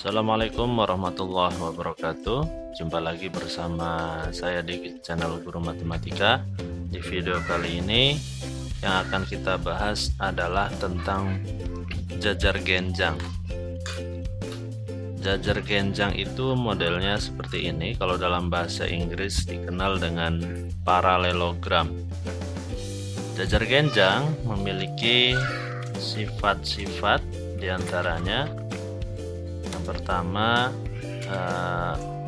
Assalamualaikum warahmatullahi wabarakatuh. Jumpa lagi bersama saya di channel Guru Matematika. Di video kali ini yang akan kita bahas adalah tentang jajar genjang. Jajar genjang itu modelnya seperti ini. Kalau dalam bahasa Inggris dikenal dengan paralelogram. Jajar genjang memiliki sifat-sifat diantaranya. Yang pertama,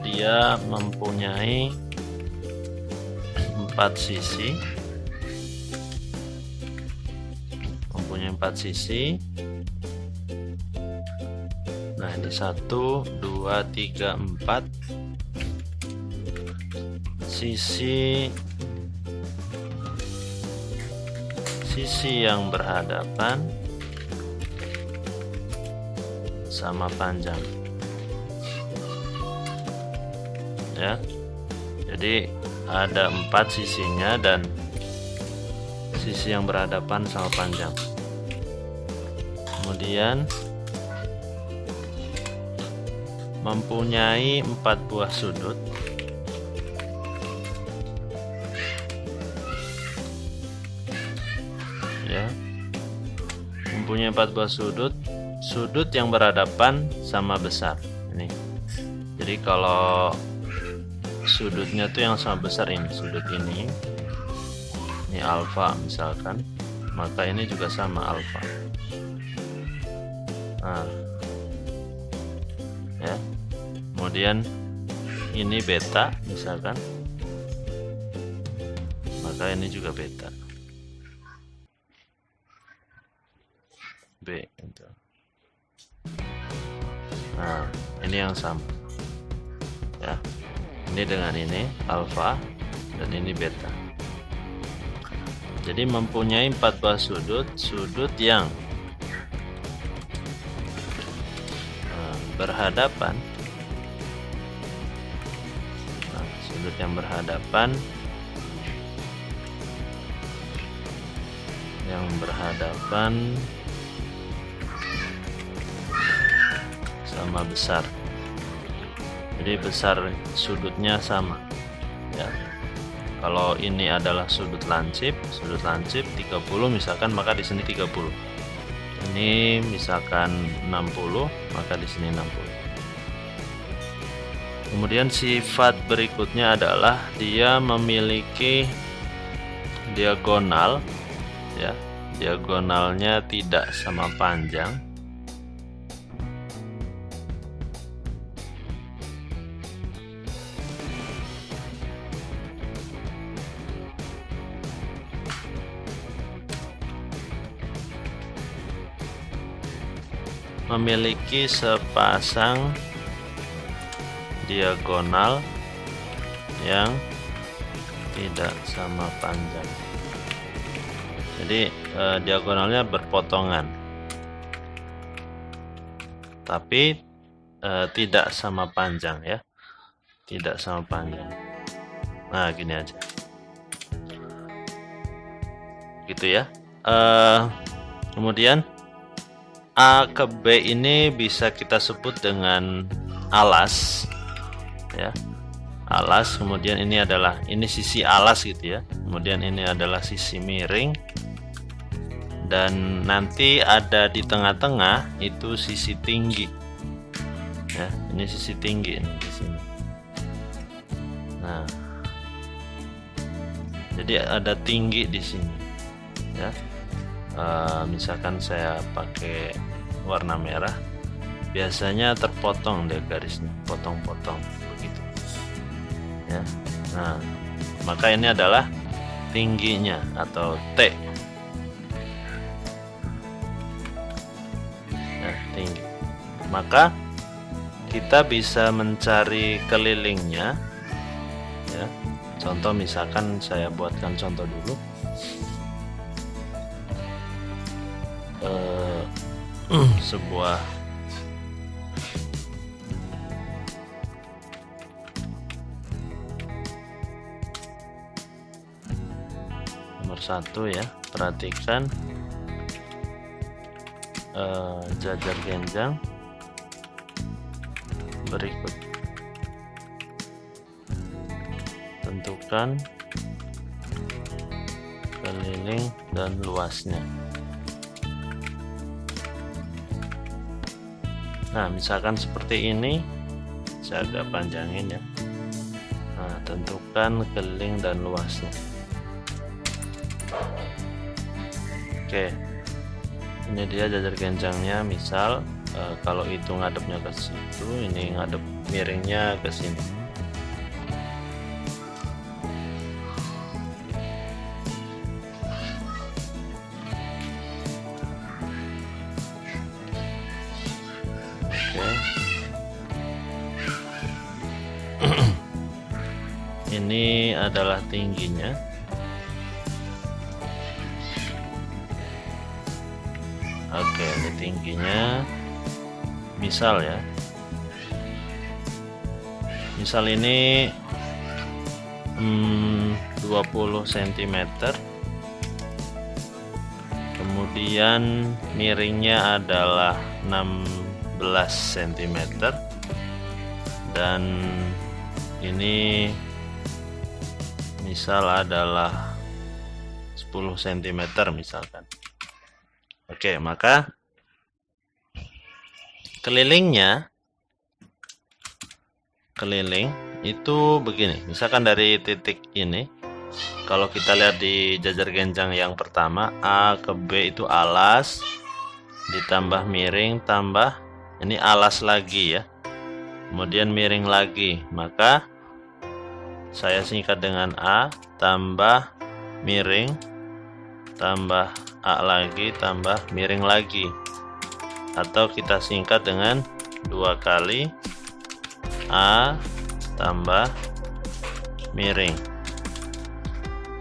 dia mempunyai 4 sisi. Nah, ini 1, 2, 3, 4 sisi yang berhadapan sama panjang, ya. Jadi ada 4 sisinya dan sisi yang berhadapan sama panjang. Kemudian mempunyai 4 buah sudut, ya. Mempunyai 4 buah sudut yang berhadapan sama besar ini. Jadi kalau sudutnya tuh yang sama besar ini, sudut ini alfa misalkan, maka ini juga sama alfa. Nah, ya. Kemudian ini beta misalkan, maka ini juga beta. B gitu. Nah, ini yang sama, ya. Ini dengan ini alfa dan ini beta. Jadi mempunyai 4 buah sudut yang berhadapan. Nah, sudut yang berhadapan sama besar. Jadi besar sudutnya sama, ya. Kalau ini adalah sudut lancip 30 misalkan, maka di sini 30. Ini misalkan 60, maka di sini 60. Kemudian sifat berikutnya adalah dia memiliki diagonal, ya. Diagonalnya tidak sama panjang. Memiliki sepasang diagonal yang tidak sama panjang. Jadi diagonalnya berpotongan, tapi tidak sama panjang, ya. Tidak sama panjang. Nah, gini aja. Gitu ya. Kemudian A ke B ini bisa kita sebut dengan alas, ya. Alas, kemudian ini sisi alas gitu, ya. Kemudian ini adalah sisi miring, dan nanti ada di tengah-tengah itu sisi tinggi, ya. Ini sisi tinggi ini di sini. Nah, jadi ada tinggi di sini, ya. Misalkan saya pakai warna merah, biasanya terpotong deh garisnya, potong-potong begitu, ya. Nah, maka ini adalah tingginya atau T, ya, tinggi. Maka kita bisa mencari kelilingnya, ya. Contoh, misalkan saya buatkan contoh dulu. Sebuah nomor 1, ya. Perhatikan jajar genjang berikut. Tentukan keliling dan luasnya. Nah, misalkan seperti ini, saya agak panjangin ya. Nah, tentukan keliling dan luasnya. Oke, ini dia jajar genjangnya. Misal kalau itu ngadepnya ke situ, ini ngadep miringnya ke sini. Ini adalah tingginya. Oke, ini tingginya. Misal ya. Misal ini 20 cm. Kemudian miringnya adalah 16 cm. Dan ini misal adalah 10 cm misalkan. Oke, maka keliling itu begini. Misalkan dari titik ini, kalau kita lihat di jajar genjang yang pertama, A ke B itu alas, ditambah miring, tambah ini alas lagi ya, kemudian miring lagi. Maka saya singkat dengan A tambah miring tambah A lagi tambah miring lagi, atau kita singkat dengan 2 kali A tambah miring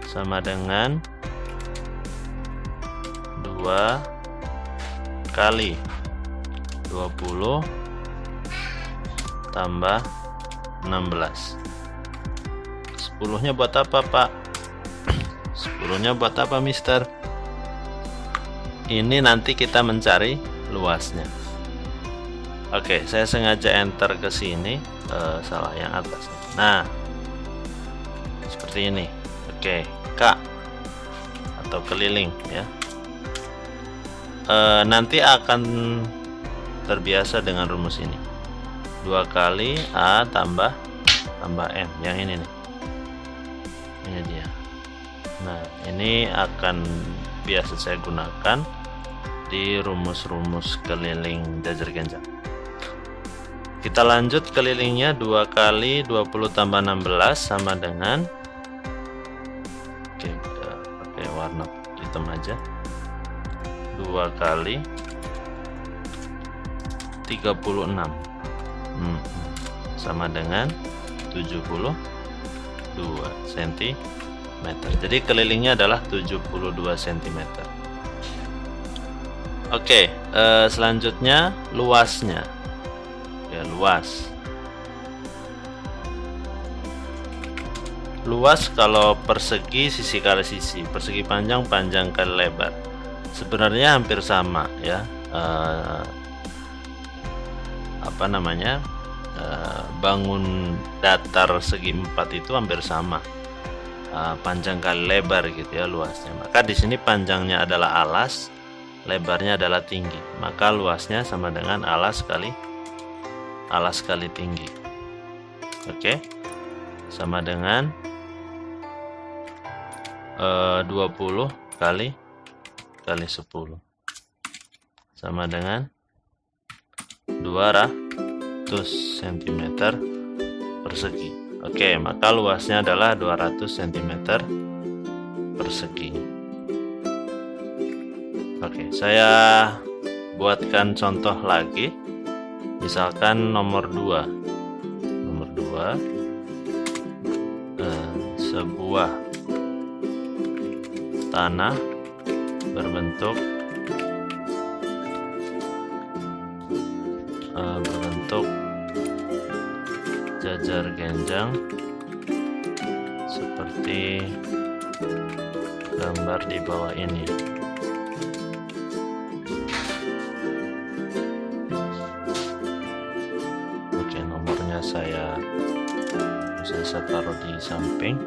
sama dengan 2 kali 20 tambah 16. 10-nya buat apa, Pak? 10-nya buat apa, Mister? Ini nanti kita mencari luasnya. Oke, saya sengaja enter ke sini, salah yang atas. Nah, seperti ini. Oke, K atau keliling ya. Nanti akan terbiasa dengan rumus ini. 2 kali A tambah M. Yang ini nih. Ini dia. Nah, ini akan biasa saya gunakan di rumus-rumus keliling jajar genjang. Kita lanjut kelilingnya. 2 kali 20 tambah 16 sama dengan, oke, kita pakai warna hitam aja, 2 kali 36 sama dengan 72 cm. Jadi kelilingnya adalah 72 cm. Oke, selanjutnya luasnya. Ya, luas kalau persegi, sisi kali sisi, persegi panjang, panjang kali lebar, sebenarnya hampir sama ya. Bangun datar segi 4 itu hampir sama, panjang kali lebar gitu ya luasnya. Maka di sini panjangnya adalah alas, lebarnya adalah tinggi, maka luasnya sama dengan alas kali tinggi. Oke, sama dengan 20 kali 10 sama dengan 200 cm persegi. Oke, maka luasnya adalah 200 cm persegi. Oke, saya buatkan contoh lagi. Misalkan nomor 2, sebuah tanah berbentuk jajar genjang seperti gambar di bawah ini. Oke, nomor bisa taruh di samping.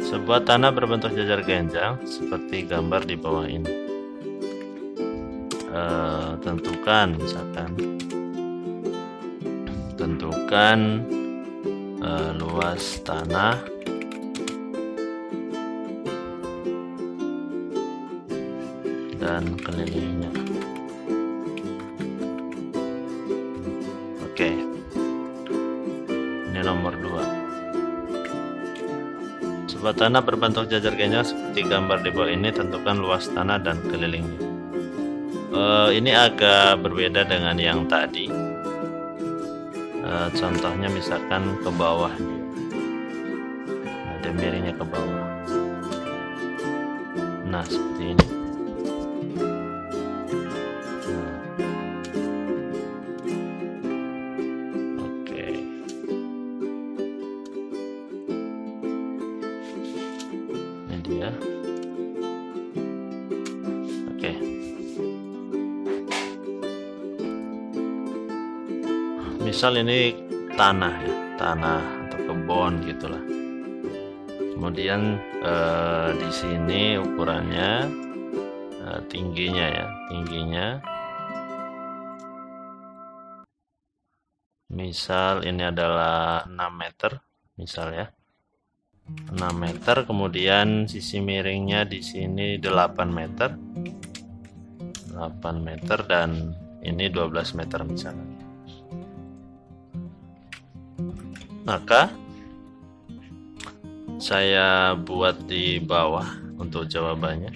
Sebuah tanah berbentuk jajar genjang seperti gambar di bawah ini. Tentukan luas tanah dan kelilingnya. Oke, ini nomor 2. Sebuah tanah berbentuk jajar genjang seperti gambar di bawah ini, tentukan luas tanah dan kelilingnya. Ini agak berbeda dengan yang tadi. Contohnya misalkan ke bawah, ada miringnya ke bawah. Nah, seperti ini. Oke. Ini dia. Oke. Misal ini tanah ya, tanah atau kebun gitulah. Kemudian di sini ukurannya tingginya ya, misal ini adalah 6 meter misal ya, 6 meter, kemudian sisi miringnya di sini 8 meter dan ini 12 meter misalnya. Maka saya buat di bawah untuk jawabannya.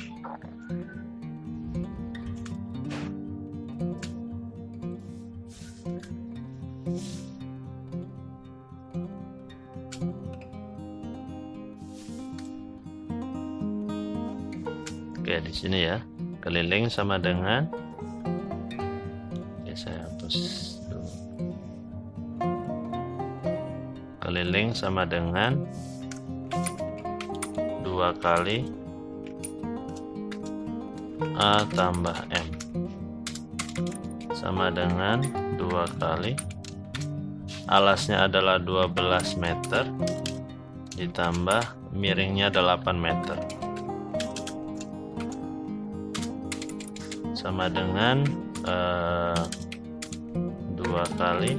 Oke, di sini ya, keliling sama dengan, oke, saya hapus dulu. Keliling sama dengan 2 kali A tambah M sama dengan 2 kali, alasnya adalah 12 meter ditambah miringnya 8 meter sama dengan 2 kali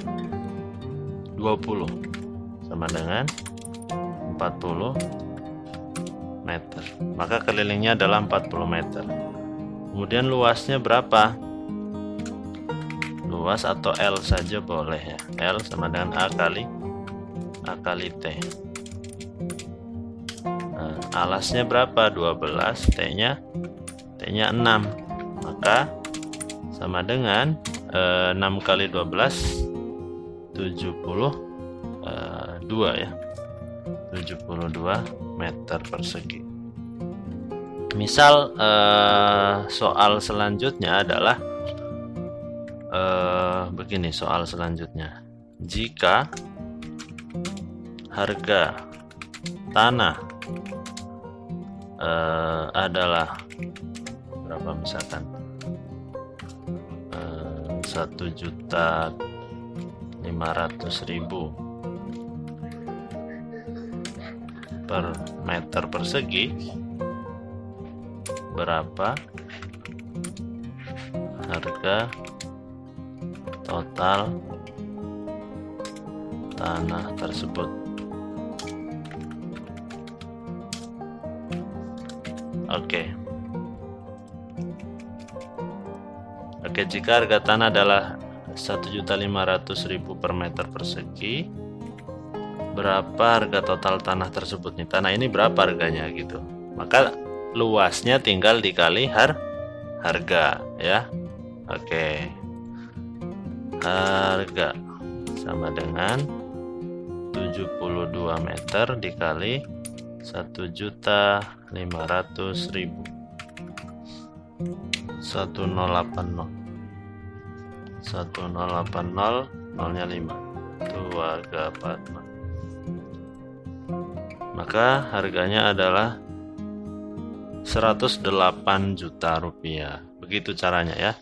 20 sama dengan 40 meter. Maka kelilingnya adalah 40 meter. Kemudian luasnya berapa? Luas atau L saja boleh ya. L sama dengan A kali T. Nah, alasnya berapa? 12, T-nya 6. Maka sama dengan 6 kali 12 72 ya, 72 meter persegi. Misal soal selanjutnya adalah begini. Soal selanjutnya, jika harga tanah adalah berapa misalkan 1.500.000 per meter persegi, berapa harga total tanah tersebut? Oke, jika harga tanah adalah 1.500.000 per meter persegi, berapa harga total tanah tersebut nih? Tanah ini berapa harganya gitu. Maka luasnya tinggal dikali harga ya. Oke. Harga sama dengan 72 meter dikali 1.500.000. 1080 nolnya 5 itu harga 46. Maka harganya adalah 108 juta rupiah. Begitu caranya ya.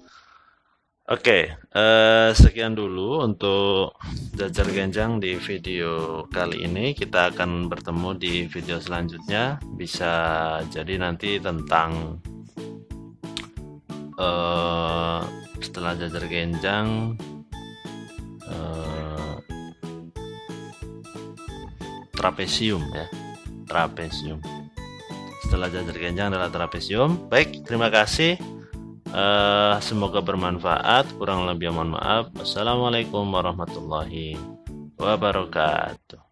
Oke, sekian dulu untuk jajar genjang di video kali ini. Kita akan bertemu di video selanjutnya. Bisa jadi nanti tentang setelah jajar genjang, trapesium ya, trapesium. Setelah jajar genjang adalah trapesium. Baik, terima kasih. Semoga bermanfaat. Kurang lebih mohon maaf. Wassalamualaikum warahmatullahi wabarakatuh.